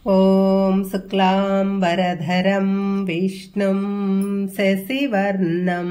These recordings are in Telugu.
ఓం శుక్లాంబరధరం విష్ణుం శశివర్ణం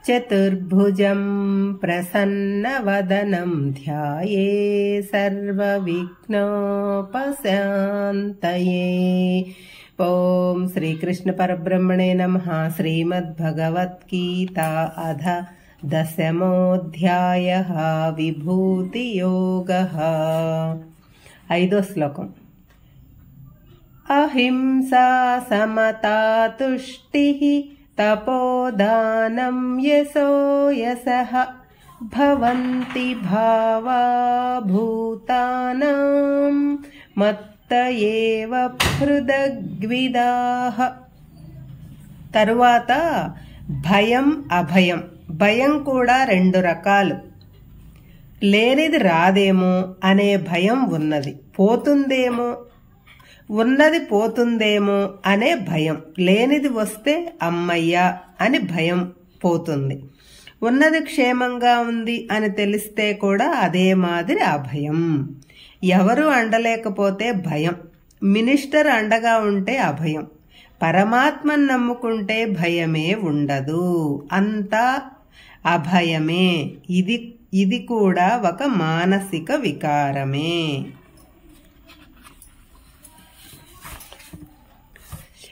చతుర్భుజం ప్రసన్నవదనం ధ్యాయే సర్వవిఘ్నోపశాంతయే. ఓం శ్రీకృష్ణ పరబ్రహ్మణే నమః. శ్రీమద్భగవద్గీత అధ దశమోऽధ్యాయః విభూతియోగః. 5వ శ్లోకం. అహింసా సమతా తుష్టిః తపోదానం యశో యశః భవంతి భావా భూతానాం మత్త ఏవ పృథగ్విదాః. తరువాత భయం అభయం. భయం కూడా 2 రకాలు. లేనిది రాదేమో అనే భయం ఉన్నది, పోతుందేమో ఉన్నది పోతుందేమో అనే భయం. లేనిది వస్తే అమ్మయ్యా అని భయం పోతుంది. ఉన్నది క్షేమంగా ఉంది అని తెలిస్తే కూడా అదే మాదిరి ఆ భయం. ఎవరు అండలేకపోతే భయం. మినిస్టర్ అండగా ఉంటే అభయం. పరమాత్మను నమ్ముకుంటే భయమే ఉండదు, అంతా అభయమే. ఇది కూడా ఒక మానసిక వికారమే.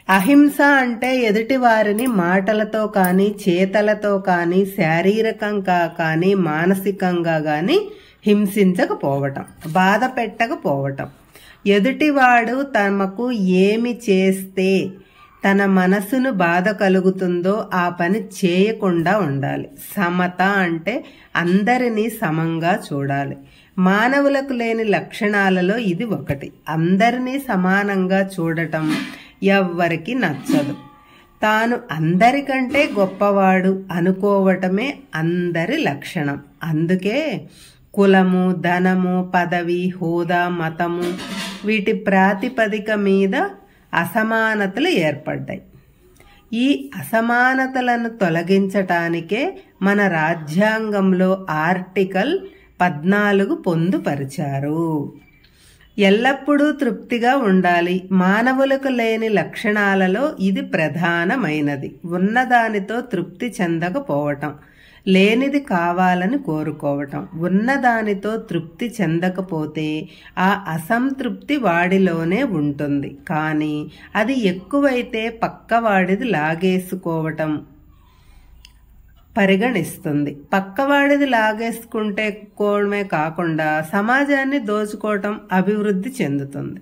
అహింస అంటే ఎదుటి వారిని మాటలతో కానీ చేతలతో కానీ శారీరకంగా కానీ మానసికంగా కానీ హింసించకపోవటం, బాధ పెట్టకపోవటం. ఎదుటివాడు తమకు ఏమి చేస్తే తన మనసును బాధ కలుగుతుందో ఆ పని చేయకుండా ఉండాలి. సమత అంటే అందరినీ సమంగా చూడాలి. మానవులకు లేని లక్షణాలలో ఇది ఒకటి. అందరినీ సమానంగా చూడటం ఎవ్వరికి నచ్చదు. తాను అందరికంటే గొప్పవాడు అనుకోవటమే అందరి లక్షణం. అందుకే కులము, ధనము, పదవి, హోదా, మతము వీటి ప్రాతిపదిక మీద అసమానతలు ఏర్పడ్డాయి. ఈ అసమానతలను తొలగించటానికే మన రాజ్యాంగంలో ఆర్టికల్ 14 పొందుపరిచారు. ఎల్లప్పుడూ తృప్తిగా ఉండాలి. మానవులకు లేని లక్షణాలలో ఇది ప్రధానమైనది. ఉన్నదానితో తృప్తి చెందకపోవటం, లేనిది కావాలని కోరుకోవటం. ఉన్నదానితో తృప్తి చెందకపోతే ఆ అసంతృప్తి వాడిలోనే ఉంటుంది. కానీ అది ఎక్కువైతే పక్కవాడిది లాగేసుకోవటం పరిగణిస్తుంది. పక్కవాడిది లాగేసుకుంటేకోవడమే కాకుండా సమాజాన్ని దోచుకోవటం అభివృద్ధి చెందుతుంది.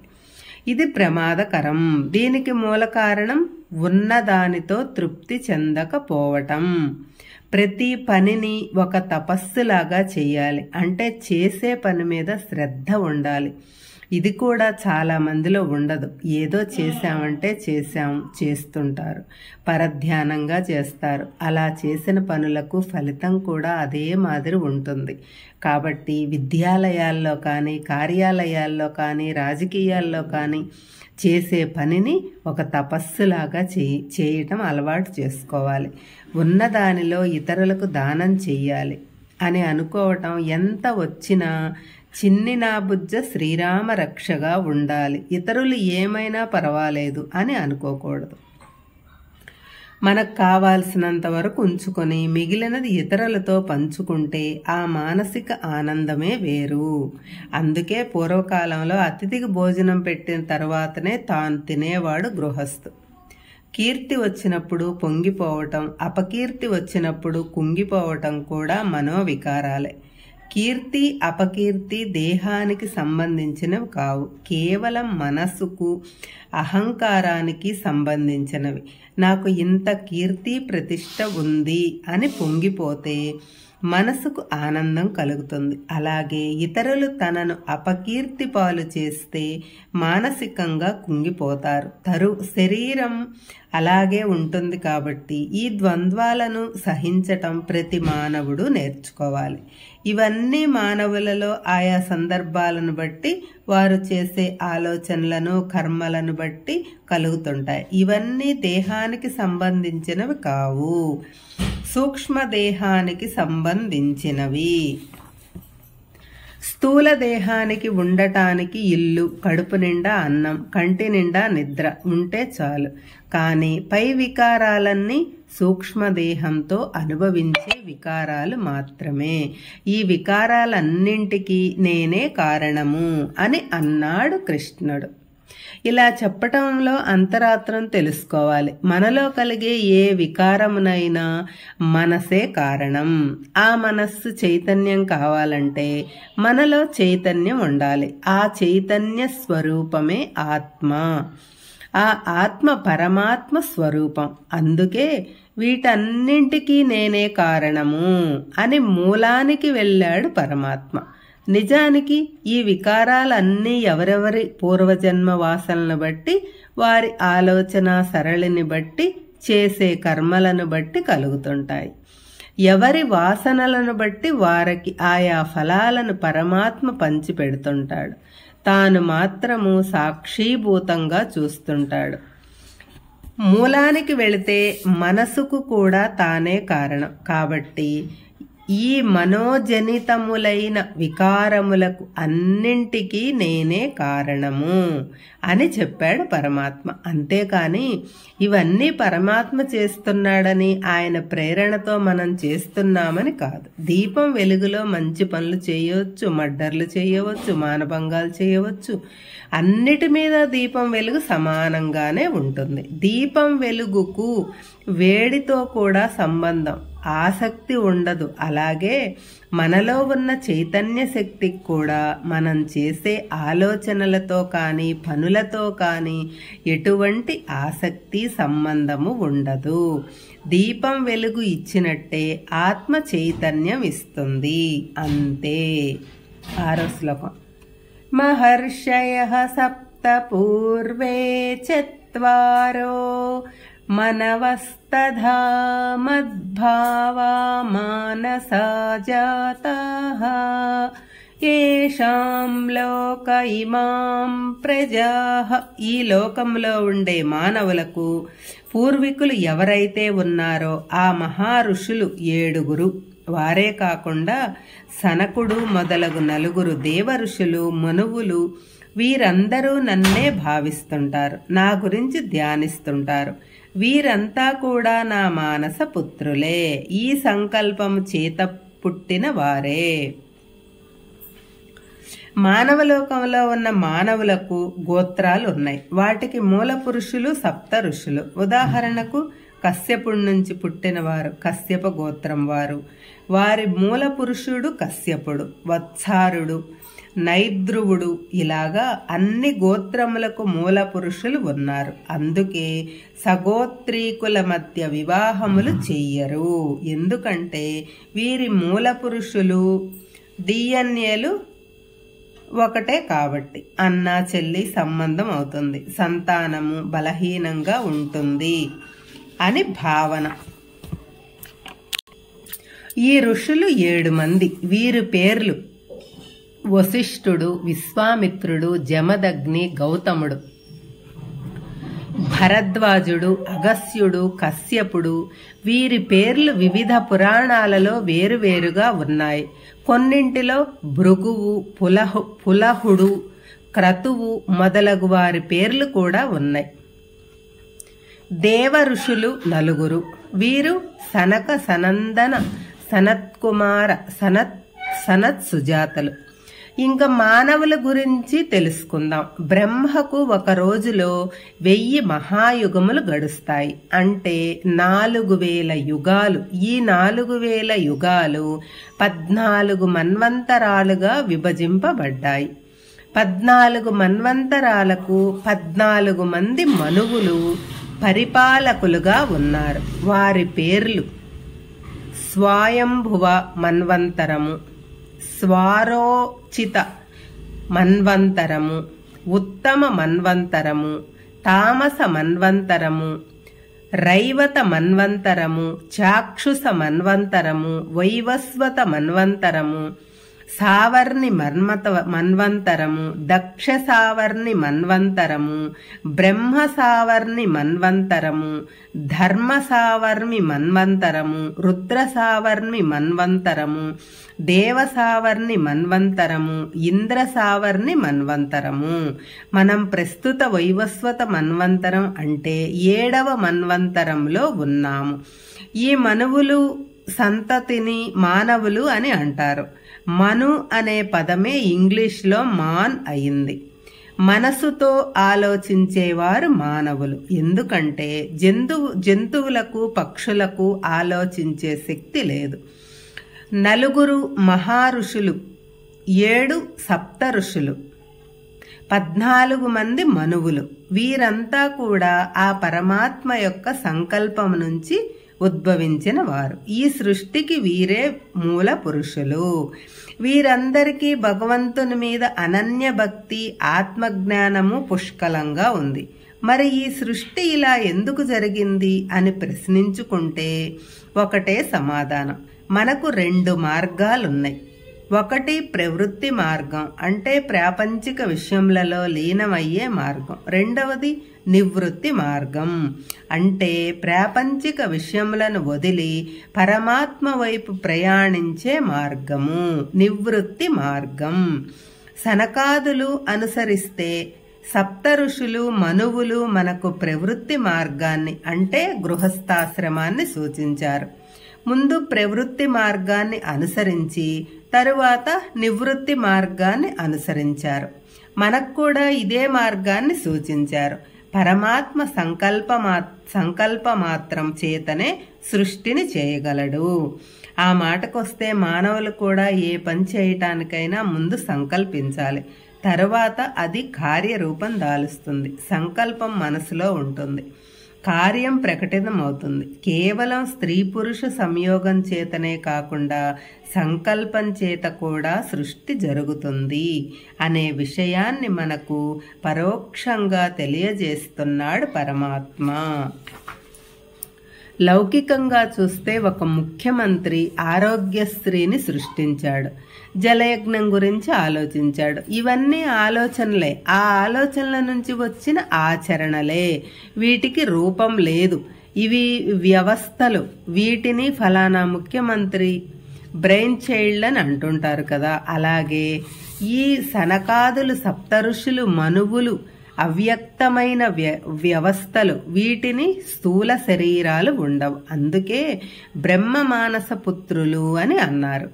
ఇది ప్రమాదకరం. దీనికి మూల కారణం ఉన్నదానితో తృప్తి చెందకపోవటం. ప్రతి పనిని ఒక తపస్సులాగా చేయాలి. అంటే చేసే పని మీద శ్రద్ధ ఉండాలి. ఇది కూడా చాలా మందిలో ఉండదు. ఏదో చేశామంటే చేస్తుంటారు, పరధ్యానంగా చేస్తారు. అలా చేసిన పనులకు ఫలితం కూడా అదే మాదిరి ఉంటుంది. కాబట్టి విద్యాలయాల్లో కానీ, కార్యాలయాల్లో కానీ, రాజకీయాల్లో కానీ చేసే పనిని ఒక తపస్సులాగా చేయటం అలవాటు చేసుకోవాలి. ఉన్నదానిలో ఇతరులకు దానం చెయ్యాలి అని అనుకోవటం ఎంత వచ్చినా చిన్ని నా బుజ్జ శ్రీరామ రక్షగా ఉండాలి. ఇతరులు ఏమైనా పర్వాలేదు అని అనుకోకూడదు. మనకు కావాల్సినంత వరకు ఉంచుకొని మిగిలినది ఇతరులతో పంచుకుంటే ఆ మానసిక ఆనందమే వేరు. అందుకే పూర్వకాలంలో అతిథికి భోజనం పెట్టిన తర్వాతనే తాను తినేవాడు గృహస్థు. కీర్తి వచ్చినప్పుడు పొంగిపోవటం, అపకీర్తి వచ్చినప్పుడు కుంగిపోవటం కూడా మనోవికారాలే. కీర్తి, అపకీర్తి దేహానికి సంబంధించినవి కావు, కేవలం మనస్సుకు, అహంకారానికి సంబంధించినవి. నాకు ఇంత కీర్తి ప్రతిష్ట ఉంది అని పొంగిపోతే మనసుకు ఆనందం కలుగుతుంది. అలాగే ఇతరులు తనను అపకీర్తి పాలు చేస్తే మానసికంగా కుంగిపోతారు. శరీరం అలాగే ఉంటుంది. కాబట్టి ఈ ద్వంద్వాలను సహించటం ప్రతి మానవుడు నేర్చుకోవాలి. ఇవన్నీ మానవులలో ఆయా సందర్భాలను బట్టి, వారు చేసే ఆలోచనలను, కర్మలను బట్టి కలుగుతుంటాయి. ఇవన్నీ దేహానికి సంబంధించినవి కావు, సూక్ష్మ దేహానికి సంబంధించినవి. స్థూల దేహానికి ఉండటానికి ఇల్లు, కడుపు నిండా అన్నం, కంటి నిండా నిద్ర ఉంటే చాలు. కానీ పై వికారాలన్నీ సూక్ష్మదేహంతో అనుభవించే వికారాలు మాత్రమే. ఈ వికారాలన్నింటికీ నేనే కారణము అని అన్నాడు కృష్ణుడు. ఇలా చెప్పటంలో అంతరాత్రం తెలుసుకోవాలి. మనలో కలిగే ఏ వికారమునైనా మనసే కారణం. ఆ మనస్సు చైతన్యం కావాలంటే మనలో చైతన్యం ఉండాలి. ఆ చైతన్య స్వరూపమే ఆత్మ. ఆ ఆత్మ పరమాత్మ స్వరూపం. అందుకే వీటన్నింటికీ నేనే కారణము అని మూలానికి వెళ్ళాడు పరమాత్మ. నిజానికి ఈ వికారాలన్నీ ఎవరెవరి పూర్వజన్మ వాసనలను బట్టి, వారి ఆలోచన సరళిని బట్టి, చేసే కర్మలను బట్టి కలుగుతుంటాయి. ఎవరి వాసనలను బట్టి వారికి ఆయా ఫలాలను పరమాత్మ పంచిపెడుతుంటాడు. తాను మాత్రము సాక్షీభూతంగా చూస్తుంటాడు. మూలానికి వెళితే మనసుకు కూడా తానే కారణం. కాబట్టి ఈ మనోజనితములైన వికారములకు అన్నింటికీ నేనే కారణము అని చెప్పాడు పరమాత్మ. అంతేకాని ఇవన్నీ పరమాత్మ చేస్తున్నాడని, ఆయన ప్రేరణతో మనం చేస్తున్నామని కాదు. దీపం వెలుగులో మంచి పనులు చేయవచ్చు, మర్డర్లు చేయవచ్చు, మానభంగాలు చేయవచ్చు. అన్నిటి మీద దీపం వెలుగు సమానంగానే ఉంటుంది. దీపం వెలుగుకు వేడితో కూడా సంబంధం, ఆసక్తి ఉండదు. అలాగే మనలో ఉన్న చైతన్య శక్తికి కూడా మనం చేసే ఆలోచనలతో కానీ పనులతో కానీ ఎటువంటి ఆసక్తి సంబంధము ఉండదు. దీపం వెలుగు ఇచ్చినట్టే ఆత్మ చైతన్యం ఇస్తుంది. అంతే. 6వ శ్లోకం. మహర్షయః సప్త పూర్వే చత్వారో మనవస్తథా మద్భావా మానసా జాతాః యేషాం లోక ఇమాం ప్రజాః. ఈ లోకంలో ఉండే మానవులకు పూర్వీకులు ఎవరైతే ఉన్నారో ఆ మహా ఋషులు 7. వారే కాకుండా సనకుడు మొదలగు 4 దేవ ఋషులు, మనువులు, వీరందరూ నన్నే భావిస్తుంటారు, నా గురించి ధ్యానిస్తుంటారు. వీరంతా కూడా నా మానస పుత్రులే, ఈ సంకల్పము చేత పుట్టిన వారే. మానవలోకంలో ఉన్న మానవులకు గోత్రాలు ఉన్నాయి. వాటికి మూల పురుషులు 7 ఋషులు. ఉదాహరణకు కశ్యపుడి నుంచి పుట్టినవారు కశ్యప గోత్రం వారు. వారి మూల పురుషుడు కశ్యపుడు, వత్సారుడు, నైద్రువుడు. ఇలాగా అన్ని గోత్రములకు మూల పురుషులు ఉన్నారు. అందుకే సగోత్రీకుల మధ్య వివాహములు చెయ్యరు. ఎందుకంటే వీరి మూల పురుషులు డిఎన్ఏలు ఒకటే కాబట్టి అన్న చెల్లి సంబంధం అవుతుంది. సంతానము బలహీనంగా ఉంటుంది అని భావన. ఈ ఋషులు 7 మంది. వీరి పేర్లు వశిష్ఠుడు, విశ్వామిత్రుడు, జమదగ్ని, గౌతముడు, భరద్వాజుడు, అగస్త్యుడు, కశ్యపుడు. వీరి పేర్లు వివిధ పురాణాలలో వేరువేరుగా ఉన్నాయి. కొన్నింటిలో భృగువు, పులహుడు, క్రతువు మొదలగు వారి పేర్లు కూడా ఉన్నాయి. దేవ ఋషులు 4. వీరు సనక, సనందన, సనత్కుమార, సనత్ సుజాతలు. ఇంకా మానవుల గురించి తెలుసుకుందాం. బ్రహ్మకు ఒక రోజులో 1000 మహాయుగములు గడుస్తాయి. అంటే 4000 యుగాలు. ఈ 4000 యుగాలు 14 మన్వంతరాలుగా విభజింపబడ్డాయి. 14 మన్వంతరాలకు 14 మంది మనువులు పరిపాలకులుగా ఉన్నారు. వారి పేర్లు: స్వయంభువ మన్వంతరము, స్వారోచిత మన్వంతరము, ఉత్తమ మన్వంతరము, తామస మన్వంతరము, రైవత మన్వంతరము, చాక్షుష మన్వంతరము, వైవస్వత మన్వంతరము, సావర్ణి మన్వంతరము, దక్ష సావర్ణి మన్వంతరము, బ్రహ్మ సావర్ణి మన్వంతరము, ధర్మ సావర్ణి మన్వంతరము, రుద్ర సావర్ణి మన్వంతరము, దేవ సావర్ణి మన్వంతరము, ఇంద్ర సావర్ణి మన్వంతరము. మనం ప్రస్తుత వైవస్వత మన్వంతరం అంటే 7వ మన్వంతరంలో ఉన్నాము. ఈ మనువులు సంతతిని మానవులు అని అంటారు. మను అనే పదమే ఇంగ్లీష్లో మాన్ అయింది. మనసుతో ఆలోచించేవారు మానవులు. ఎందుకంటే జంతువులకు పక్షులకు ఆలోచించే శక్తి లేదు. 4 మహారుషులు, 7 సప్త ఋషులు, 14 మంది మనువులు. వీరంతా కూడా ఆ పరమాత్మ యొక్క సంకల్పం నుంచి ఉద్భవించిన వారు. ఈ సృష్టికి వీరే మూల పురుషులు. వీరందరికీ భగవంతుని మీద అనన్య భక్తి, ఆత్మజ్ఞానము పుష్కలంగా ఉంది. మరి ఈ సృష్టి ఇలా ఎందుకు జరిగింది అని ప్రశ్నించుకుంటే ఒకటే సమాధానం. మనకు 2 మార్గాలున్నాయి. ఒకటి ప్రవృత్తి మార్గం, అంటే ప్రాపంచిక విషయములలో లీనమయ్యే మార్గం. రెండవది నివృత్తి మార్గం, అంటే ప్రాపంచిక విషయములను వదిలి పరమాత్మ వైపు ప్రయాణించే మార్గము నివృత్తి మార్గం. సనకాదులు అనుసరిస్తే సప్త ఋషులు మనువులు మనకు ప్రవృత్తి మార్గాన్ని అంటే గృహస్థాశ్రమాన్ని సూచించారు. ముందు ప్రవృత్తి మార్గాన్ని అనుసరించి తరువాత నివృత్తి మార్గాన్ని అనుసరించారు. మనకు కూడా ఇదే మార్గాన్ని సూచించారు. పరమాత్మ సంకల్ప మాత్రం చేతనే సృష్టిని చేయగలడు. ఆ మాటకొస్తే మానవులు కూడా ఏ పని చేయటానికైనా ముందు సంకల్పించాలి. తరువాత అది కార్యరూపం దాలుస్తుంది. సంకల్పం మనసులో ఉంటుంది, కార్యం ప్రకటితమవుతుంది. కేవలం స్త్రీ పురుష సంయోగం చేతనే కాకుండా సంకల్పం చేత కూడా సృష్టి జరుగుతుంది అనే విషయాన్ని మనకు పరోక్షంగా తెలియజేస్తున్నాడు పరమాత్మ. లౌకికంగా చూస్తే ఒక ముఖ్యమంత్రి ఆరోగ్యశ్రీని సృష్టించాడు. జలయజ్ఞం గురించి ఆలోచించాడు. ఇవన్నీ ఆలోచనలే. ఆ ఆలోచనల నుంచి వచ్చిన ఆచరణలే. వీటికి రూపం లేదు. ఇవి వ్యవస్థలు. వీటిని ఫలానా ముఖ్యమంత్రి బ్రెయిన్ చైల్డ్ అని అంటుంటారు కదా. అలాగే ఈ సనకాదులు, సప్తఋషులు, మనువులు అవ్యక్తమైన వ్యవస్థలు. వీటిని స్థూల శరీరాలు ఉండవు. అందుకే బ్రహ్మ మానస పుత్రులు అని అన్నారు.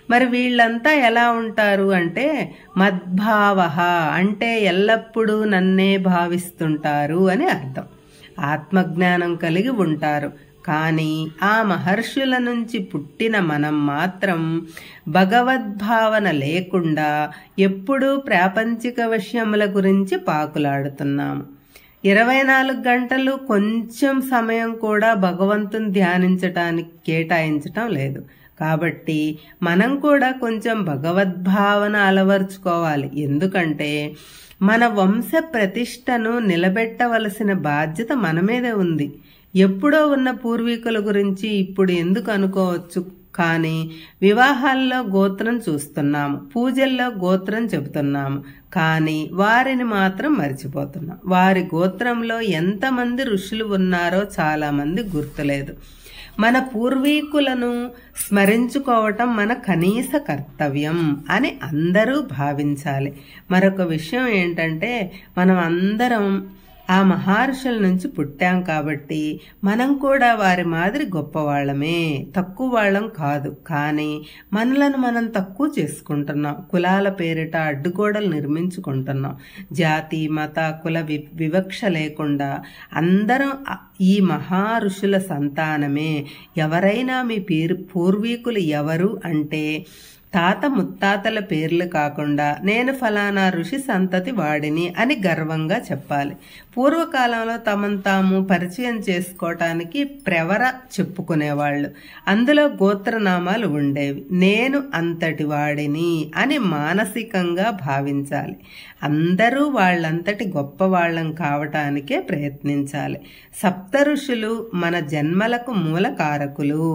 మరి వీళ్ళంతా ఎలా ఉంటారు అంటే మద్భావ, అంటే ఎల్లప్పుడూ నన్నే భావిస్తుంటారు అని అర్థం. ఆత్మజ్ఞానం కలిగి ఉంటారు. కానీ ఆ మహర్షుల నుంచి పుట్టిన మనం మాత్రం భగవద్భావన లేకుండా ఎప్పుడూ ప్రాపంచిక విషయముల గురించి పాకులాడుతున్నాము. 24 గంటలు కొంచెం సమయం కూడా భగవంతుని ధ్యానించటానికి కేటాయించటం లేదు. కాబట్టి మనం కూడా కొంచెం భగవద్భావన అలవర్చుకోవాలి. ఎందుకంటే మన వంశ ప్రతిష్టను నిలబెట్టవలసిన బాధ్యత మన మీదే ఉంది. ఎప్పుడో ఉన్న పూర్వీకుల గురించి ఇప్పుడు ఎందుకు అనుకోవచ్చు, కానీ వివాహాల్లో గోత్రం చూస్తున్నాము, పూజల్లో గోత్రం చెబుతున్నాము, కానీ వారిని మాత్రం మర్చిపోతున్నాం. వారి గోత్రంలో ఎంతమంది ఋషులు ఉన్నారో చాలా మంది గుర్తులేదు. మన పూర్వీకులను స్మరించుకోవటం మన కనీస కర్తవ్యం అని అందరూ భావించాలి. మరొక విషయం ఏంటంటే మనం అందరం ఆ మహర్షుల నుంచి పుట్టాం కాబట్టి మనం కూడా వారి మాదిరి గొప్పవాళ్లమే, తక్కువ వాళ్ళం కాదు. కానీ మనలను మనం తక్కువ చేసుకుంటున్నాం. కులాల పేరిట అడ్డుగోడలు నిర్మించుకుంటున్నాం. జాతి మత కుల వివక్ష లేకుండా అందరం ఈ మహారుషుల సంతానమే. ఎవరైనా మీ పూర్వీకులు ఎవరు అంటే తాత ముత్తాతల పేర్లు కాకుండా నేను ఫలానా ఋషి సంతతి వాడిని అని గర్వంగా చెప్పాలి. పూర్వకాలంలో తమను తాము పరిచయం చేసుకోవటానికి ప్రవర చెప్పుకునేవాళ్ళు. అందులో గోత్రనామాలు ఉండేవి. నేను అంతటి వాడిని అని మానసికంగా భావించాలి. అందరూ వాళ్ళంతటి గొప్పవాళ్లం కావటానికే ప్రయత్నించాలి. సప్త ఋషులు మన జన్మలకు మూల కారకులు.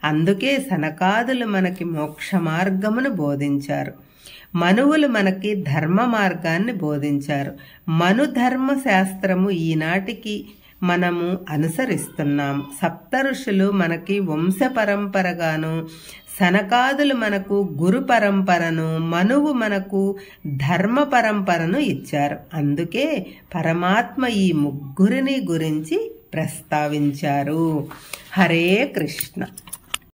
అందుకే సనకాదులు మనకి మోక్ష మార్గం మార్గమును బోధించారు. మనువులు మనకి ధర్మ మార్గాన్ని బోధించారు. మనుధర్మ శాస్త్రము ఈనాటికి మనము అనుసరిస్తున్నాము. సప్త ఋషులు మనకి వంశ పరంపరగాను, సనకాదులు మనకు గురు పరంపరను, మనువు మనకు ధర్మ పరంపరను ఇచ్చారు. అందుకే పరమాత్మ ఈ ముగ్గురిని గురించి ప్రస్తావించారు. హరే కృష్ణ.